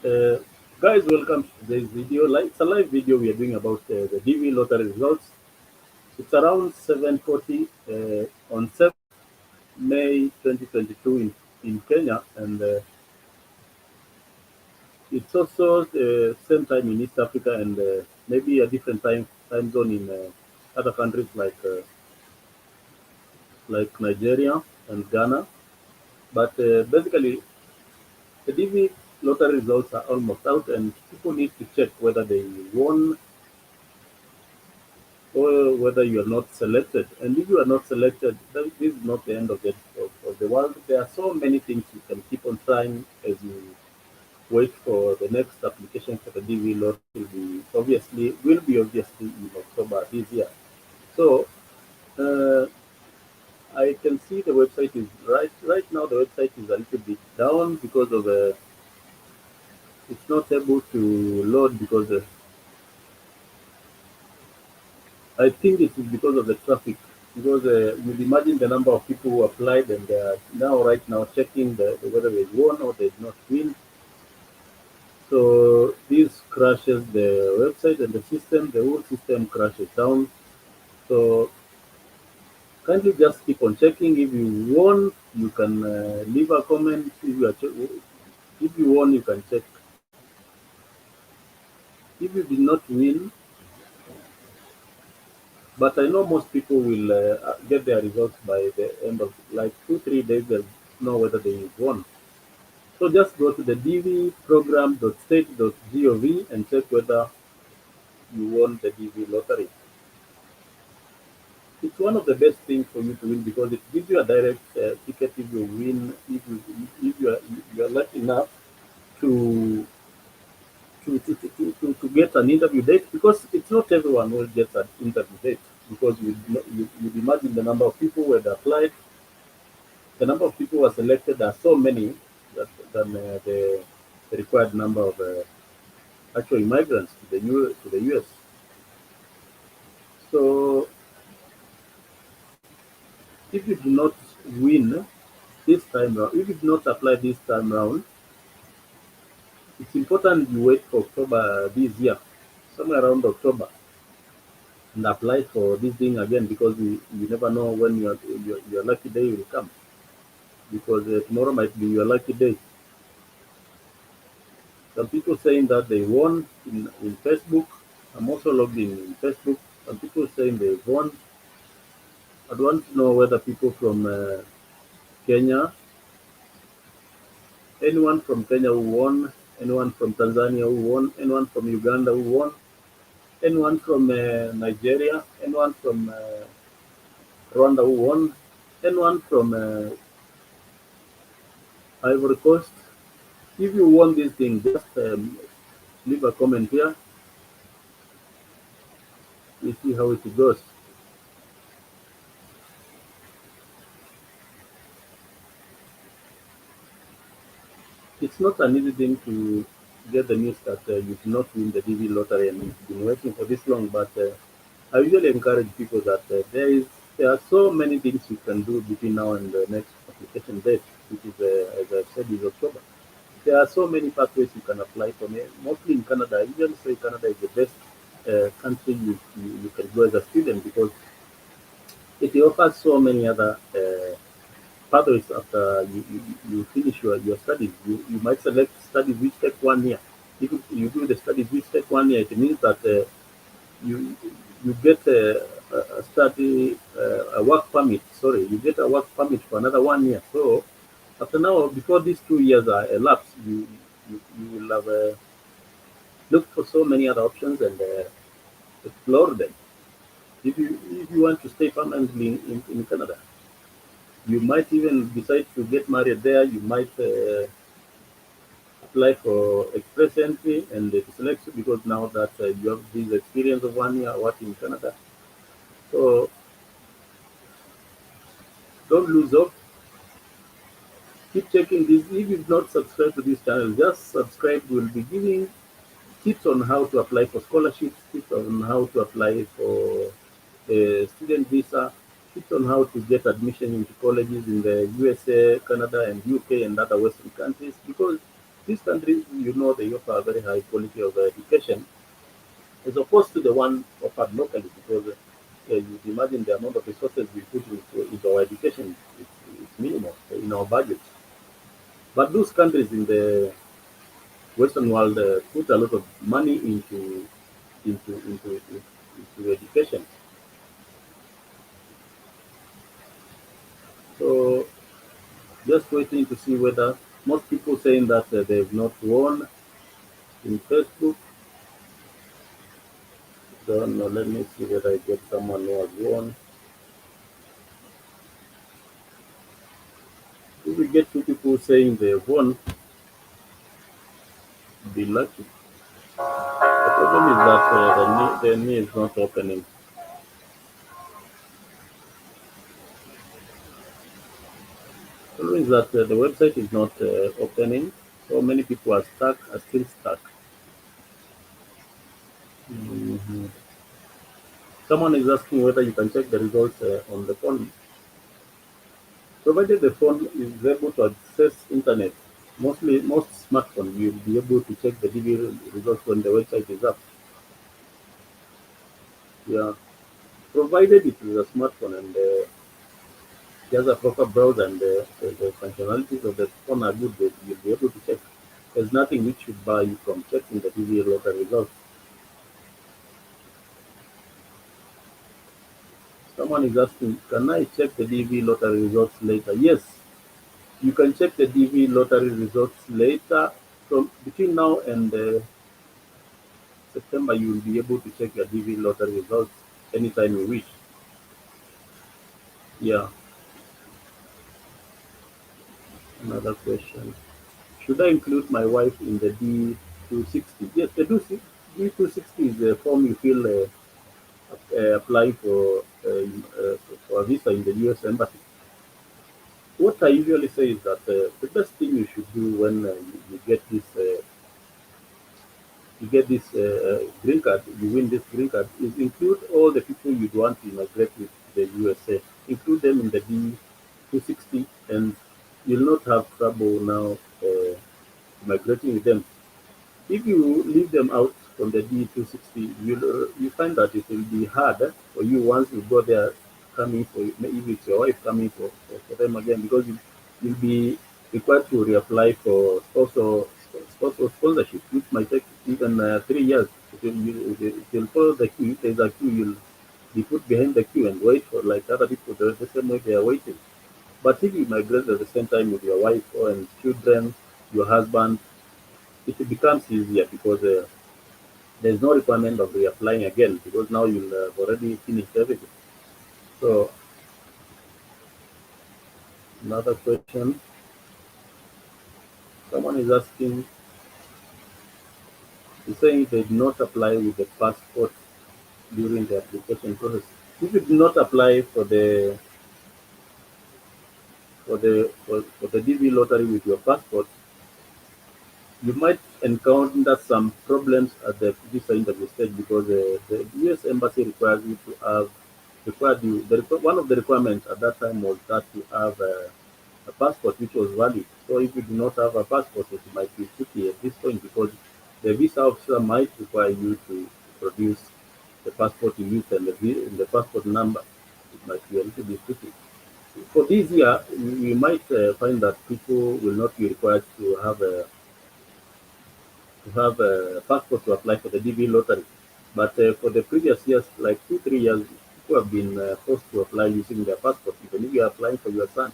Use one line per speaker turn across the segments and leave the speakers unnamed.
Uh, Guys, welcome to today's video. It's a live video we are doing about the DV lottery results. It's around 7:40 on 7th May 2022 in Kenya, and it's also same time in East Africa and maybe a different time zone in other countries like Nigeria and Ghana. But basically, the DV lottery results are almost out, and people need to check whether they won or whether you are not selected. And if you are not selected, then this is not the end of the world. There are so many things you can keep on trying as you wait for the next application for the DV lot will be obviously in October this year. So uh, I can see the website is right now. The website is a little bit down because of it's not able to load because I think it is because of the traffic. Because you'd imagine the number of people who applied and they are now right now checking whether they won or they did not win. So this crashes the website and the system. The whole system crashes down. So kindly just keep on checking. If you won, you can leave a comment. If you won, you can check. If you did not win, but I know most people will get their results by the end of like 2 3 days. They'll know whether they won. So just go to the dvprogram.state.gov and check whether you won the DV lottery. It's one of the best things for you to win because it gives you a direct ticket if you win, if you are lucky enough to to get an interview date because it's not everyone who gets an interview date because you imagine the number of people who had applied, the number of people who are selected are so many than the required number of actual immigrants to the US. So if you do not win this time round, if you do not apply this time round, it's important you wait for October this year, somewhere around October, and apply for this thing again because you never know when your lucky day will come because tomorrow might be your lucky day. Some people saying that they won in Facebook. I'm also logged in Facebook. Some people saying they won. I want to know whether people from Kenya, anyone from Kenya who won, anyone from Tanzania who won, anyone from Uganda who won, anyone from Nigeria, anyone from Rwanda who won, anyone from Ivory Coast. If you won this thing, just leave a comment here. We see how it goes. It's not an easy thing to get the news that you did not win the DV lottery and you've been waiting for this long, but I usually encourage people that there are so many things you can do between now and the next application date, which is, as I've said, is October. There are so many pathways you can apply for. Mostly in Canada, I usually say Canada is the best country you can go as a student because it offers so many other pathways after you finish your studies. You might select studies which take 1 year. If you do the studies which take 1 year, it means that you you get a study a work permit. Sorry, you get a work permit for another 1 year. So after now, before these 2 years are elapsed, you will have looked for so many other options and explore them. If you want to stay permanently in Canada, you might even decide to get married there. You might apply for express entry and they select you because now that you have this experience of 1 year working in Canada. So don't lose hope. Keep checking this. If you've not subscribed to this channel, just subscribe. We'll be giving tips on how to apply for scholarships, tips on how to apply for a student visa, tips on how to get admission into colleges in the USA, Canada, and UK and other Western countries. Because These countries, they offer a very high quality of education as opposed to the one offered locally because you imagine the amount of resources we put into our education is minimal in our budget. But those countries in the Western world put a lot of money into education. So just waiting to see whether most people saying that they've not won in Facebook. Don't know. Let me see whether I get someone who has won. If we get two people saying they've won, be lucky. The problem is that the knee is not opening. The problem is that the website is not opening. So many people are still stuck. Mhm. Someone is asking whether you can check the results on the phone. Provided the phone is able to access internet, most smartphones you'll be able to check the DV results when the website is up. Yeah, provided it is a smartphone and there's a proper browser and the functionalities of the phone are good, that you'll be able to check. There's nothing which should bar you from checking the DV local results. Someone is asking, can I check the DV lottery results later? Yes, you can check the DV lottery results later. From between now and September, you will be able to check your DV lottery results anytime you wish. Yeah, another question. Should I include my wife in the D260? Yes, the D260 is a form you fill applying for a visa in the US Embassy. What I usually say is that the best thing you should do when you get this green card, you win this green card, is include all the people you'd want to migrate with the USA. Include them in the D260, and you'll not have trouble now migrating with them. If you leave them out from the D260, you find that it will be hard for you once you go there, coming for if it's your wife coming for them again, because you'll be required to reapply for sponsor sponsorship, which might take even 3 years. It will follow the queue. If there's a queue, you'll be put behind the queue and wait for like other people the same way they are waiting. But if you migrate at the same time with your wife or and children, your husband, it becomes easier because there's no requirement of reapplying again because now you'll already finished everything. So another question, someone is asking, is saying they did not apply with the passport during the application process. If you did not apply for the DV lottery with your passport, you might encounter some problems at the visa interview stage because the US embassy requires you to have required you one of the requirements at that time was that you have a passport which was valid. So if you do not have a passport, it might be tricky at this point because the visa officer might require you to produce the passport you used and the passport number. It might be a little bit tricky. For this year, we might find that people will not be required to have a passport to apply for the DV lottery. But for the previous years, like 2, 3 years, people have been forced to apply using their passport. Even if you are applying for your son,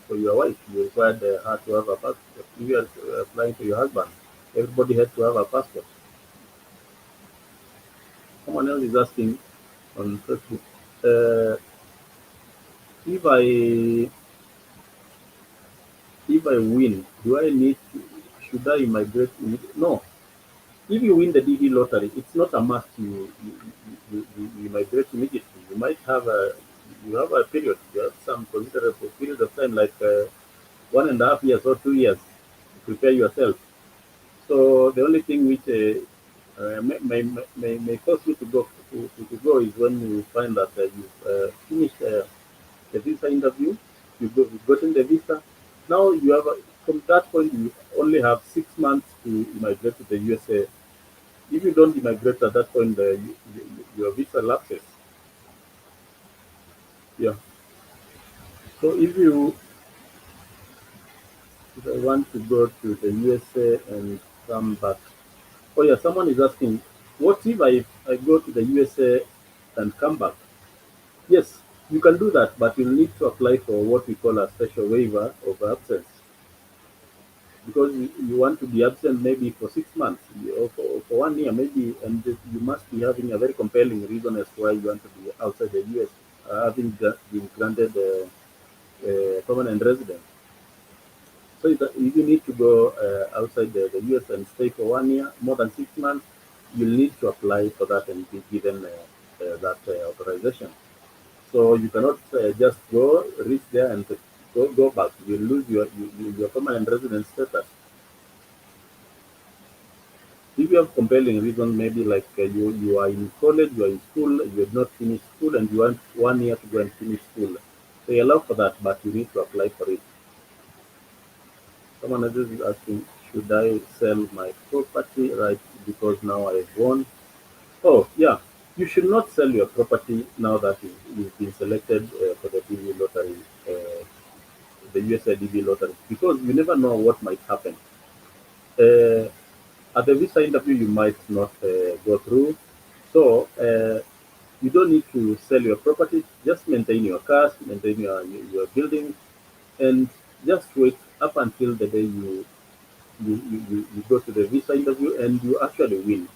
for your wife, you required her to have a passport. If you are applying for your husband, everybody had to have a passport. Someone else is asking on Facebook, uh, if I if I win, do I need to, should I migrate? No, if you win the DD lottery, it's not a must you migrate immediately. You might have a period, you have some considerable period of time, like 1.5 years or 2 years, to prepare yourself. So the only thing which may cause you to go is when you find that you've finished the visa interview, you've gotten the visa. Now you have From that point, you only have 6 months to immigrate to the USA. If you don't immigrate at that point, your visa lapses. Yeah. So if I want to go to the USA and come back, oh yeah, someone is asking, what if I go to the USA and come back? Yes, you can do that, but you'll need to apply for what we call a special waiver of absence because you want to be absent maybe for 6 months or for 1 year maybe, and you must be having a very compelling reason as to why you want to be outside the US, having been granted permanent residence. So if you need to go outside the US and stay for 1 year, more than 6 months, you'll need to apply for that and be given that authorization. So you cannot just go reach there and go back. You lose your permanent residence status. If you have compelling reason, maybe like you are in college, you are in school, you have not finished school, and you want 1 year to go and finish school, they allow for that, but you need to apply for it. Someone else is asking, should I sell my property right because now I have won? Oh, yeah. You should not sell your property now that you've been selected for the DV lottery, the USA DV lottery, because you never know what might happen. Uh, at the visa interview, you might not go through. So you don't need to sell your property. Just maintain your cars, maintain your buildings, and just wait up until the day you go to the visa interview and you actually win.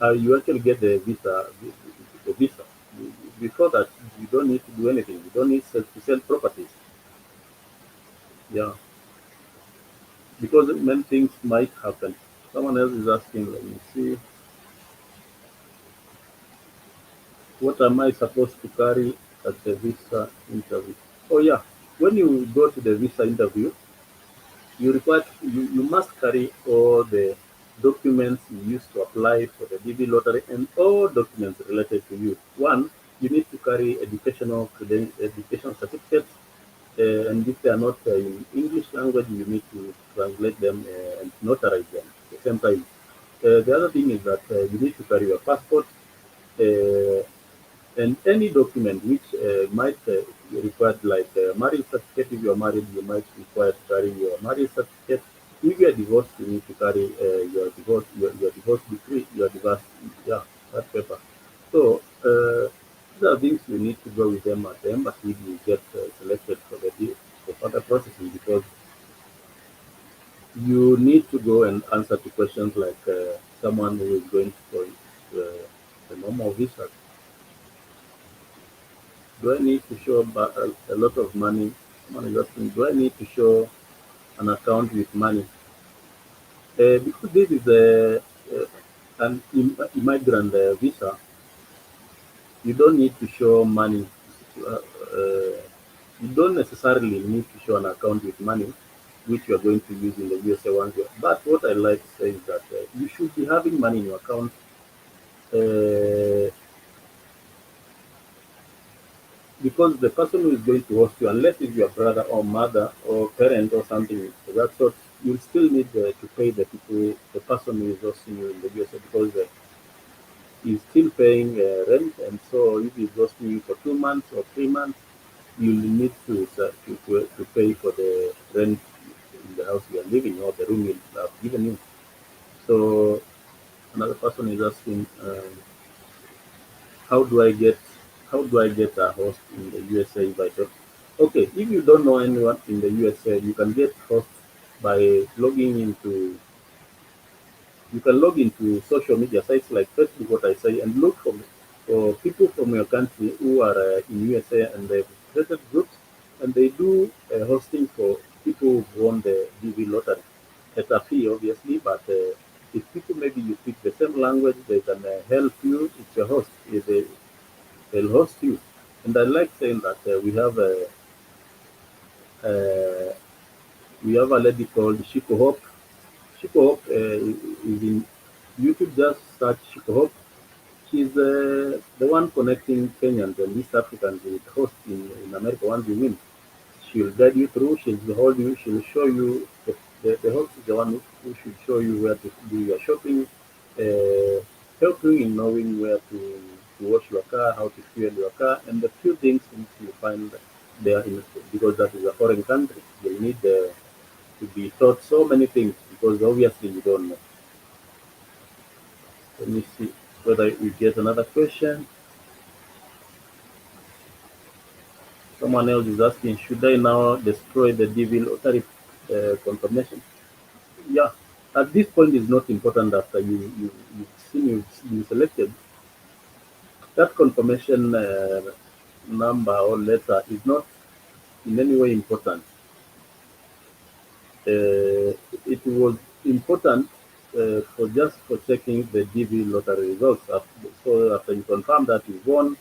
You actually get the visa. Before that, you don't need to do anything. You don't need to sell properties. Yeah, because many things might happen. Someone else is asking, let me see, what am I supposed to carry at the visa interview? Oh yeah, when you go to the visa interview, you must carry all the documents you used to apply for the DB lottery and all documents related to you. One, you need to carry education certificates, and if they are not in English language, you need to translate them and notarize them at the same time. The other thing is that you need to carry your passport, uh, and any document which might be required, like marriage certificate. If you are married, you might require to carry your marriage certificate. If you are divorced, you need to carry your divorce decree, your divorce, yeah, that paper. So these are things you need to go with them at the embassy if you get selected for for further processing, because you need to go and answer to questions like someone who is going for the normal visa. Do I need to show a lot of money? Someone is asking, do I need to show an account with money? Because this is an immigrant visa, you don't need to show money. Uh, uh, you don't necessarily need to show an account with money, which you are going to use in the USA one year. But what I like to say is that you should be having money in your account. Uh, because the person who is going to host you, unless it's your brother or mother or parent or something of that sort, you still need to pay the person who is hosting you in the USA, because he's still paying rent, and so if he's hosting you for 2 months or 3 months, you'll need to pay for the rent in the house you are living or the room you have given you. So another person is asking, how do I get how do I get a host in the USA if I don't? Okay, if you don't know anyone in the USA, you can get host by logging into you can log into social media sites like Facebook, what I say, and look for people from your country who are in USA, and they've created groups and they do hosting for people who won the DV lottery at a fee, obviously, but if people maybe you speak the same language, they can help you. It's a host. They'll host you. And I like saying that uh, we have a lady called Shiko Hope. Shiko Hope is in YouTube. Just search Shiko Hope. She's the one connecting Kenyans and East Africans with hosts in America once you win. She'll guide you through, she'll hold you, she'll show you The host is the one who should show you where to do your shopping, uh, help you in knowing where to wash your car, how to fuel your car, and the few things which you find there in, because that is a foreign country. You need to be taught so many things because obviously you don't know. Let me see whether we get another question. Someone else is asking, should I now destroy the devil tariff confirmation? Yeah, at this point it's not important after you've seen you've been selected. That confirmation number or letter is not in any way important. It was important for just for checking the DV lottery results. So after you confirm that you won,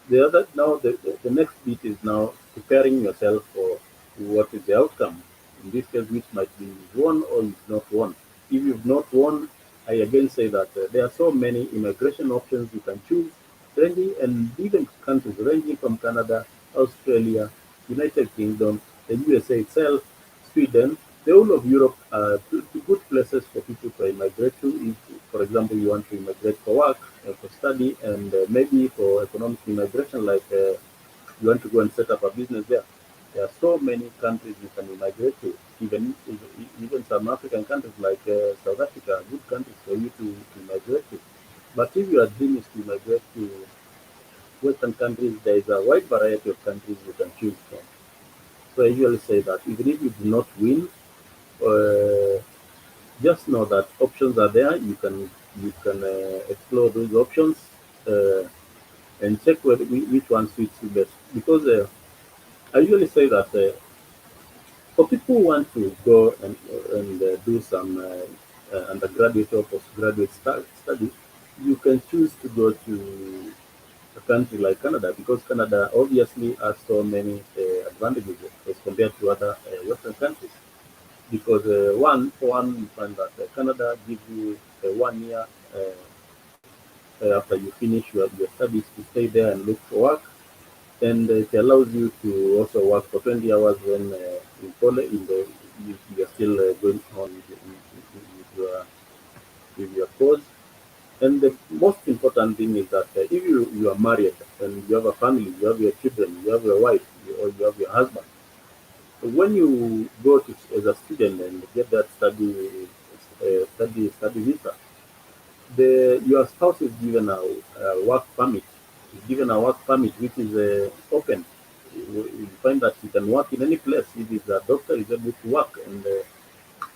the other now the next bit is now preparing yourself for what is the outcome. In this case, which might be won or is not won. If you've not won, I again say that there are so many immigration options you can choose, ranging and even countries ranging from Canada, Australia, United Kingdom, the USA itself, Sweden, the whole of Europe are good places for people to immigrate to. If, for example, you want to immigrate for work, for study, and maybe for economic immigration, like you want to go and set up a business there. There are so many countries you can immigrate to, even some African countries like South Africa, are good countries for you to migrate to. But if your dream is to migrate to Western countries, there is a wide variety of countries you can choose from. So I usually say that even if you do not win, uh, just know that options are there. You can explore those options uh, and check which one suits you best. Because I usually say that for people who want to go and do some undergraduate or postgraduate study, you can choose to go to a country like Canada because Canada obviously has so many advantages as compared to other Western countries. Because one, for one, you find that Canada gives you 1 year after you finish your studies to stay there and look for work, and it allows you to also work for 20 hours when in college, you're still going on with your course. And the most important thing is that if you are married and you have a family, you have your children, you have your wife, or you have your husband, so when you go to as a student and get that study visa, your spouse is given a work permit. Is given a work permit which is open. You find that you can work in any place. If it's a doctor, is able to work and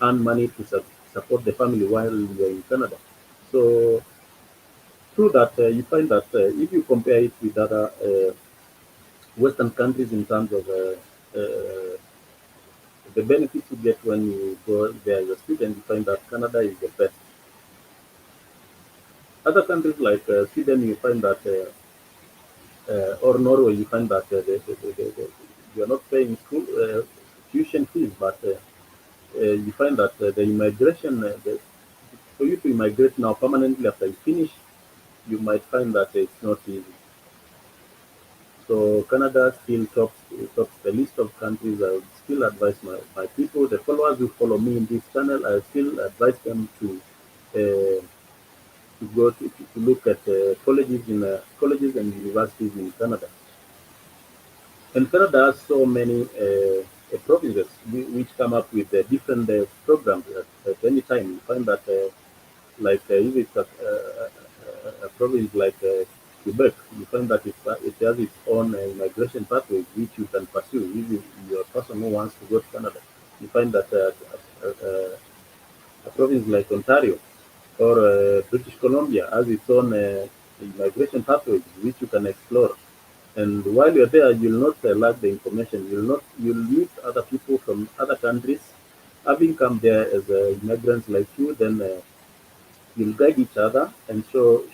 earn money to support the family while you're in Canada. So through that, you find that if you compare it with other Western countries in terms of the benefits you get when you go there as a student, you find that Canada is the best. Other countries like Sweden, you find that, or Norway, you find that you are not paying school tuition fees, but you find that the immigration, for you to immigrate now permanently after you finish, you might find that it's not easy. So Canada still tops the list of countries. I would still advise my people, the followers who follow me in this channel, I still advise them uh, to look at colleges and universities in Canada. And Canada has so many provinces which come up with different programs at any time. You find that like if it's a province like Quebec, you find that it has its own migration pathways which you can pursue if you're a person who wants to go to Canada. You find that a province like Ontario or British Columbia has its own migration pathways which you can explore. And while you're there, you'll not lack the information. You'll meet other people from other countries, having come there as immigrants like you. Then you'll guide each other and show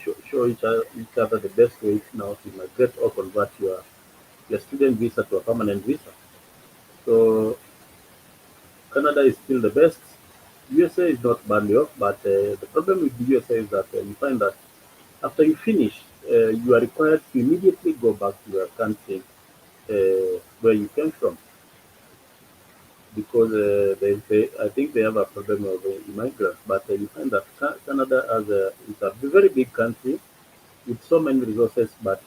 each other the best way now to migrate or convert your student visa to a permanent visa. So Canada is still the best. USA is not badly off, but the problem with the USA is that you find that after you finish, you are required to immediately go back to your country where you came from. because I think they have a problem of immigrants. But you find that Canada has it's a very big country with so many resources, but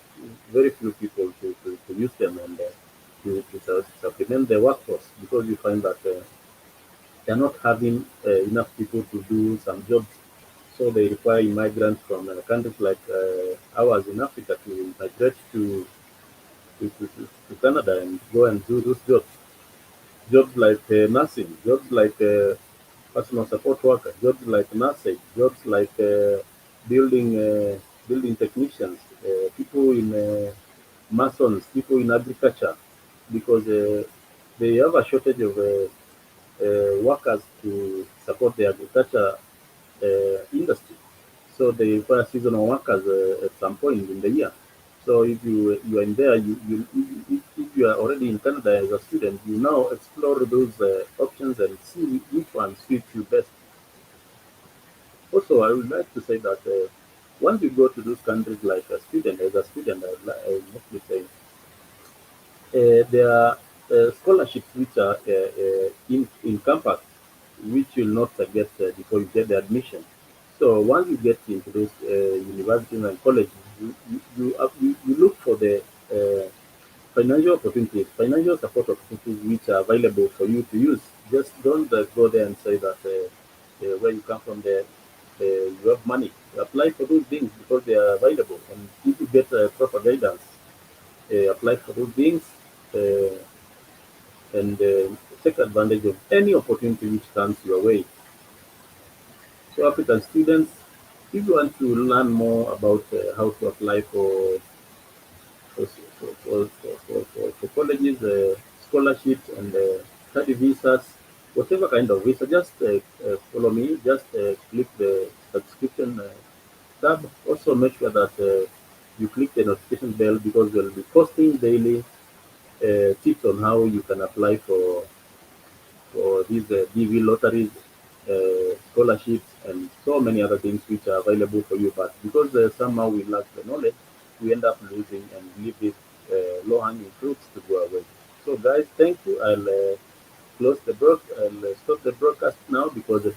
very few people to use them and to supplement the workforce, because you find that they're not having enough people to do some jobs. So they require immigrants from countries like ours in Africa to migrate to Canada and go and do those jobs. Jobs like nursing, jobs like personal support worker, jobs like nursing, jobs like building technicians, people in masons, people in agriculture, because they have a shortage of workers to support the agriculture industry. So they require seasonal workers at some point in the year. So if you are in there, if you are already in Canada as a student, you now explore those options and see which one suits you best. Also, I would like to say that once you go to those countries like a student, as a student, I would mostly say there are scholarships which are in campus, which you'll not get before you get the admission. So once you get into those universities and colleges, you look for the financial opportunities, financial support opportunities which are available for you to use. Just don't go there and say that where you come from, there you have money. Apply for those things because they are available, and if you get proper guidance, apply for those things. Uh, and take advantage of any opportunity which comes your way. So, African students, if you want to learn more about how to apply for colleges, scholarships, and study visas, whatever kind of visa, just follow me. Just click the subscription tab. Also, make sure that you click the notification bell because we'll be posting daily tips on how you can apply for these DV lotteries, scholarships, and so many other things which are available for you. But because somehow we lack the knowledge, we end up losing and leave these low-hanging fruits to go away. So, guys, thank you. I'll stop the broadcast now because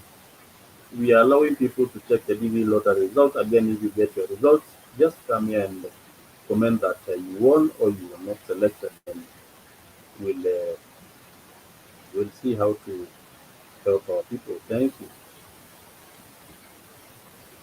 we are allowing people to check the DV lottery results. Again, if you get your results, just come here and comment that you won or you were not selected, and we'll see how to help our people. Thank you.